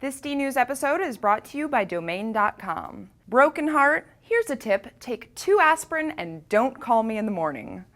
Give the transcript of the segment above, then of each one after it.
This DNews episode is brought to you by Domain.com. Broken heart? Here's a tip. Take 2 aspirin and don't call me in the morning.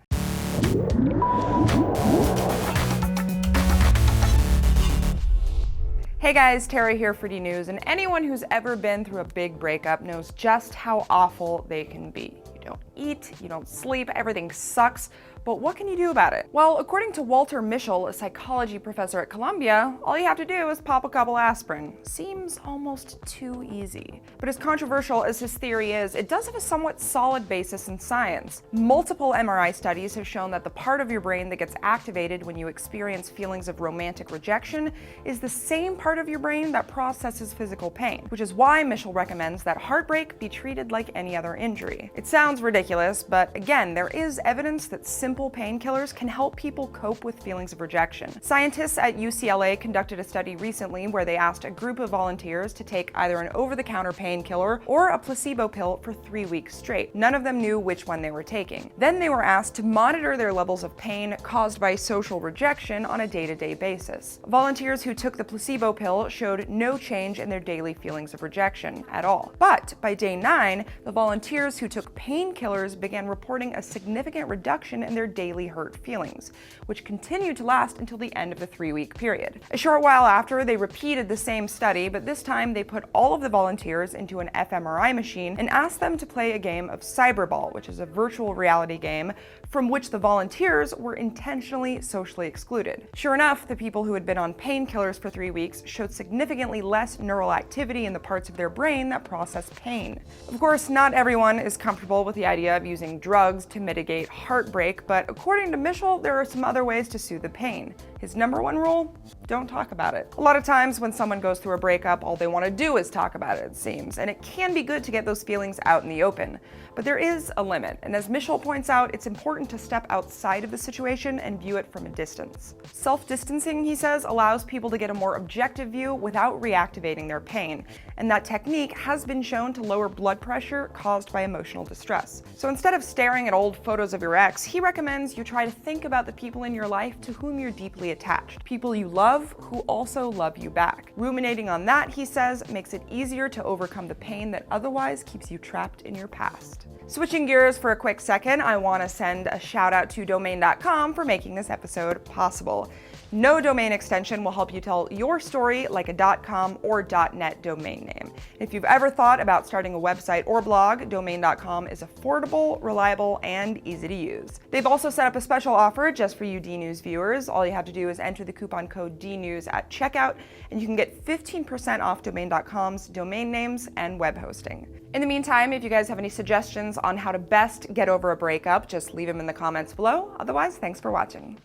Hey guys, Tara here for DNews, and anyone who's ever been through a big breakup knows just how awful they can be. You don't eat, you don't sleep, everything sucks. But what can you do about it? Well, according to Walter Mischel, a psychology professor at Columbia, all you have to do is pop a couple aspirin. Seems almost too easy. But as controversial as his theory is, it does have a somewhat solid basis in science. Multiple MRI studies have shown that the part of your brain that gets activated when you experience feelings of romantic rejection is the same part of your brain that processes physical pain, which is why Mischel recommends that heartbreak be treated like any other injury. It sounds ridiculous, but again, there is evidence that simple painkillers can help people cope with feelings of rejection. Scientists at UCLA conducted a study recently where they asked a group of volunteers to take either an over-the-counter painkiller or a placebo pill for 3 weeks straight. None of them knew which one they were taking. Then they were asked to monitor their levels of pain caused by social rejection on a day-to-day basis. Volunteers who took the placebo pill showed no change in their daily feelings of rejection at all. But by day 9, the volunteers who took painkillers began reporting a significant reduction in their daily hurt feelings, which continued to last until the end of the 3-week period. A short while after, they repeated the same study, but this time they put all of the volunteers into an fMRI machine and asked them to play a game of Cyberball, which is a virtual reality game from which the volunteers were intentionally socially excluded. Sure enough, the people who had been on painkillers for 3 weeks showed significantly less neural activity in the parts of their brain that process pain. Of course, not everyone is comfortable with the idea of using drugs to mitigate heartbreak, but according to Mischel, there are some other ways to soothe the pain. His #1 rule? Don't talk about it. A lot of times when someone goes through a breakup, all they want to do is talk about it seems, and it can be good to get those feelings out in the open. But there is a limit, and as Mischel points out, it's important to step outside of the situation and view it from a distance. Self-distancing, he says, allows people to get a more objective view without reactivating their pain, and that technique has been shown to lower blood pressure caused by emotional distress. So instead of staring at old photos of your ex, he recommends you try to think about the people in your life to whom you're deeply attached, people you love who also love you back. Ruminating on that, he says, makes it easier to overcome the pain that otherwise keeps you trapped in your past. Switching gears for a quick second, I want to send a shout out to Domain.com for making this episode possible. No domain extension will help you tell your story like a .com or .net domain name. If you've ever thought about starting a website or blog, Domain.com is affordable, reliable, and easy to use. They've also set up a special offer just for you DNews viewers. All you have to do is enter the coupon code DNews at checkout, and you can get 15% off Domain.com's domain names and web hosting. In the meantime, if you guys have any suggestions on how to best get over a breakup, just leave them in the comments below. Otherwise, thanks for watching.